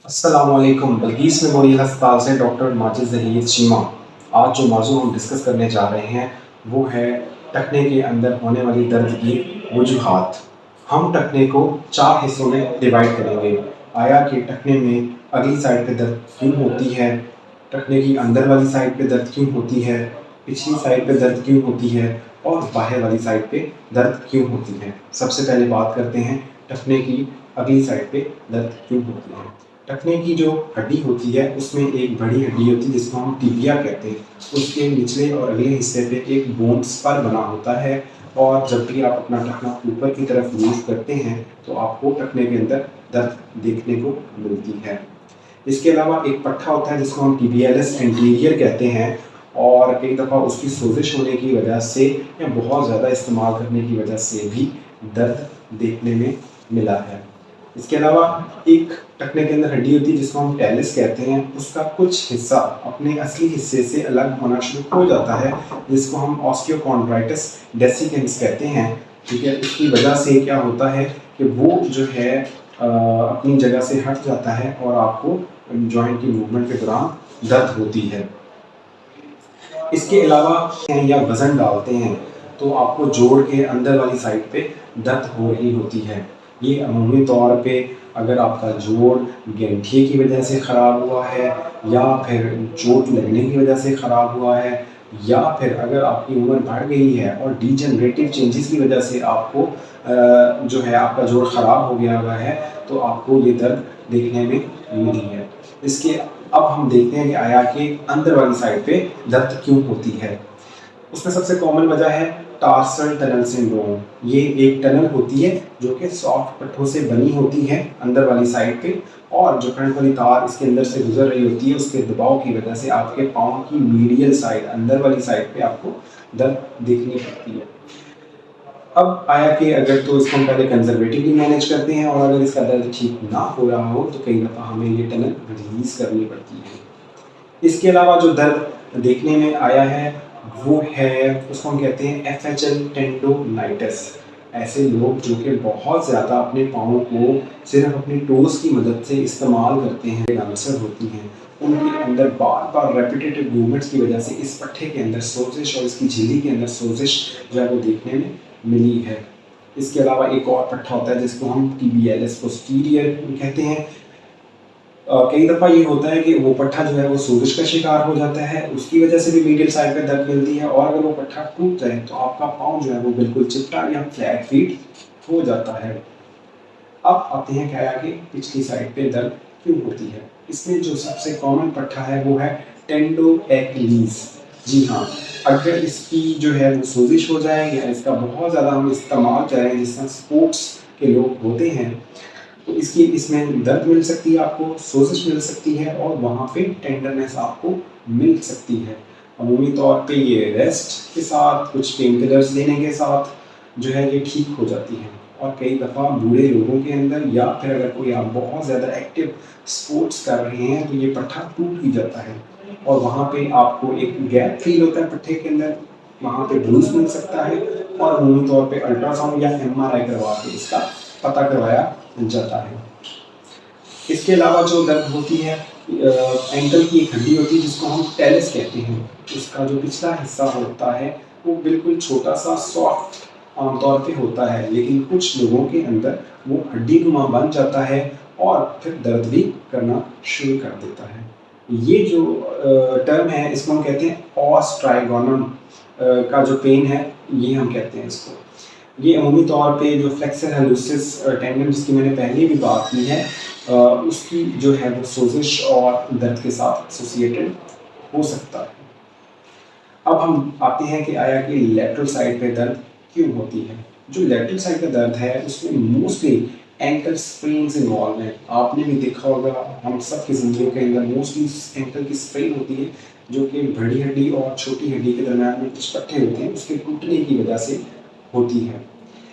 अस्सलामुअलैकुम। बल्कीस मेमोरियल अस्पताल से डॉक्टर माजिद ज़हीर चीमा। आज जो मौजू हम डिस्कस करने जा रहे हैं वो है टखने के अंदर होने वाली दर्द की वजूहात। हम टखने को 4 हिस्सों में डिवाइड करेंगे। आया कि टखने में अगली साइड पे दर्द क्यों होती है, टखने की अंदर वाली साइड पे दर्द क्यों होती है, पिछली साइड पे दर्द क्यों होती है और बाहर वाली साइड पे दर्द क्यों होती है। सबसे पहले बात करते हैं टखने की अगली साइड पे दर्द क्यों होती है। टखने की जो हड्डी होती है उसमें एक बड़ी हड्डी होती है जिसको हम टिबिया कहते हैं। उसके निचले और अगले हिस्से पे एक बोन स्पर बना होता है और जब भी आप अपना टखना ऊपर की तरफ मूव करते हैं तो आपको टखने के अंदर दर्द देखने को मिलती है। इसके अलावा एक पट्टा होता है जिसको हम टिबियालिस एंटीरियर कहते हैं और कई दफ़ा उसकी सोजिश होने की वजह से या बहुत ज़्यादा इस्तेमाल करने की वजह से भी दर्द देखने में मिला है। इसके अलावा एक टखने के अंदर हड्डी होती है जिसको हम टेलिस कहते हैं। उसका कुछ हिस्सा अपने असली हिस्से से अलग होना शुरू हो जाता है जिसको हम ऑस्टियोकॉन्ड्राइटिस डेसिकेंस कहते हैं। ठीक है, इसकी वजह से क्या होता है कि वो जो है अपनी जगह से हट जाता है और आपको जॉइंट की मूवमेंट के दौरान दर्द होती है। इसके अलावा या वज़न डालते हैं तो आपको जोड़ के अंदर वाली साइड पे दर्द हो रही होती है। ये अमूमी तौर पे अगर आपका जोड़ गठिए की वजह से ख़राब हुआ है या फिर चोट लगने की वजह से ख़राब हुआ है या फिर अगर आपकी उम्र बढ़ गई है और डीजनरेटिव चेंजेस की वजह से आपको जो है आपका जोड़ ख़राब हो गया हुआ है तो आपको ये दर्द देखने में मिली है। इसके अब हम देखते हैं कि आया कि अंदर वाली साइड पे दर्द क्यों होती है। उसमें सबसे कॉमन वजह है टार्सल टनल सिंड्रोम। ये एक टनल होती है जो कि सॉफ्ट पट्टों से बनी होती है अंदर वाली साइड पे और जो करंट वाली तार इसके अंदर से गुजर रही होती है उसके दबाव की वजह से आपके पाँव की मीडियल साइड अंदर वाली साइड पे आपको दर्द देखनी पड़ती है। अब आया कि अगर तो इसको हम पहले कंजर्वेटिवली मैनेज करते हैं और अगर इसका दर्द ठीक ना हो रहा हो तो कई दफ़ा हमें ये टनल रिलीज़ करनी पड़ती है। इसके अलावा जो दर्द देखने में आया है वो है उसको हम कहते हैं FHL टेंडोनाइटिस। ऐसे लोग जो कि बहुत ज़्यादा अपने पाँव को सिर्फ अपनी टोज़ की मदद से इस्तेमाल करते हैं, अल्सर होती हैं, उनके अंदर बार बार रेपिटेटिव मूवमेंट्स की वजह से इस पट्टे के अंदर सोजिश और इसकी झिल्ली के अंदर सोजिश जो है वो देखने में मिली है। इसके अलावा एक और पट्टा होता है जिसको हम TBLS पोस्टीरियर कहते हैं। कई दफ़ा ये होता है कि वो पट्टा जो है वो सोजिश का शिकार हो जाता है, उसकी वजह से भी मीडियल साइड पे दर्द मिलती है और अगर वो पट्टा टूट जाए तो आपका पाँव जो है वो बिल्कुल चिपटा या फ्लैट फीट हो जाता है। अब आते हैं क्या कि पिछली साइड पे दर्द क्यों होती है। इसमें जो सबसे कॉमन पट्टा है वो है टेंडोएक्लीज। जी हाँ, अगर इसकी जो है वो सोजिश हो जाए या इसका बहुत ज़्यादा हम इस्तेमाल करें जिस तरह स्पोर्ट्स के लोग होते हैं तो इसमें दर्द मिल सकती है, आपको सोजिश मिल सकती है और वहाँ पे टेंडरनेस आपको मिल सकती है। अमूमी तौर पे ये रेस्ट के साथ कुछ पेन किलर्स लेने के साथ जो है ये ठीक हो जाती है और कई दफ़ा बूढ़े लोगों के अंदर या फिर अगर कोई आप बहुत ज़्यादा एक्टिव स्पोर्ट्स कर रहे हैं तो ये पट्टा टूट भी जाता है और वहाँ पे आपको एक गैप फील होता है पट्टे के अंदर, वहाँ पे ब्रूस मिल सकता है और अमूमी तौर पे अल्ट्रासाउंड या MRI करवा के इसका पता करवाया जाता है। इसके अलावा जो दर्द होती है एंकल की एक हड्डी होती है जिसको हम टेलिस कहते हैं। उसका जो पिछला हिस्सा होता है वो बिल्कुल छोटा सा सॉफ्ट आमतौर पे होता है लेकिन कुछ लोगों के अंदर वो हड्डी नुमा बन जाता है और फिर दर्द भी करना शुरू कर देता है। ये जो टर्म है इसको हम कहते हैं ऑस ट्राइगोनम का जो पेन है ये हम कहते हैं इसको। ये अमूमी तौर पे जो फ्लेक्सर हेलुसिस टेंडन जिसकी मैंने पहले भी बात की है उसकी जो है वो सोजिश और दर्द के साथ एसोसिएटेड हो सकता है। अब हम आते हैं कि आया कि लेटरल साइड पे दर्द क्यों होती है। जो लेटरल साइड का दर्द है उसमें मोस्टली एंकल स्प्रेन्स इन्वॉल्व हैं। आपने भी देखा होगा, हम सब की ज़िंदगी के अंदर मोस्टली एंकल की स्प्रेन होती है जो कि बड़ी हड्डी और छोटी हड्डी के दरम्यान में कुछ पट्टे होते हैं उसके टूटने की वजह से होती है।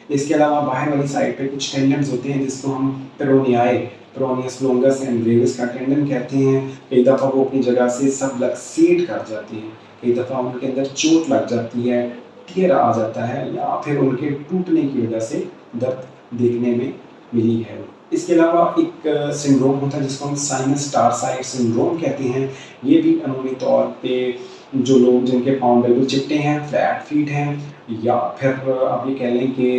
इसके अलावा बाहर वाली साइड पे कुछ टेंडन्स होते हैं जिसको हम पेरोनियाई पेरोनियस लोंगस एंड ब्रेविस का टेंडन कहते हैं। कई दफ़ा वो अपनी जगह से सब लक्सेट कर जाती है, कई दफ़ा उनके अंदर चोट लग जाती है, टियर आ जाता है या फिर उनके टूटने की वजह से दर्द देखने में मिली है। इसके अलावा एक सिंड्रोम होता है जिसको हम साइनस टारसाइड सिंड्रोम कहते हैं। ये भी कानूनी तौर पे जो लोग जिनके पाँव बिल्कुल चिपटे हैं, फ्लैट फीट हैं, या फिर आप ये कह लें कि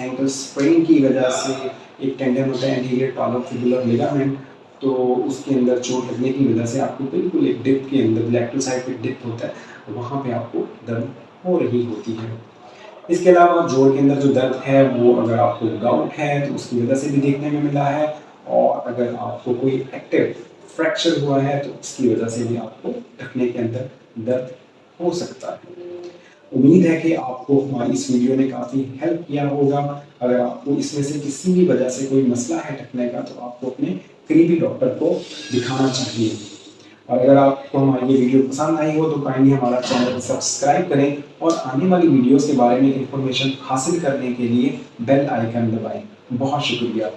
एंकल स्प्रेन की वजह से एक टेंडन होता है एंटीरियर टालोफिबुलर लिगामेंट, तो उसके अंदर चोट लगने की वजह से आपको बिल्कुल एक डिप के अंदर लैटरल साइड पे डिप होता है, वहाँ पे आपको दर्द हो रही होती है। इसके अलावा जोड़ के अंदर जो दर्द है वो अगर आपको गाउट है तो उसकी वजह से भी देखने में मिला है, और अगर आपको कोई एक्टिव फ्रैक्चर हुआ है तो इसकी वजह से भी आपको ढकने के अंदर दर्द हो सकता है। उम्मीद है कि आपको हमारी इस वीडियो ने काफ़ी हेल्प किया होगा। अगर आपको इसमें से किसी भी वजह से कोई मसला है ढकने का तो आपको अपने करीबी डॉक्टर को दिखाना चाहिए। और अगर आपको हमारी ये वीडियो पसंद आई हो तो काइंडली हमारा चैनल सब्सक्राइब करें और आने वाली वीडियोस के बारे में इंफॉर्मेशन हासिल करने के लिए बेल आइकन दबाएं। बहुत शुक्रिया।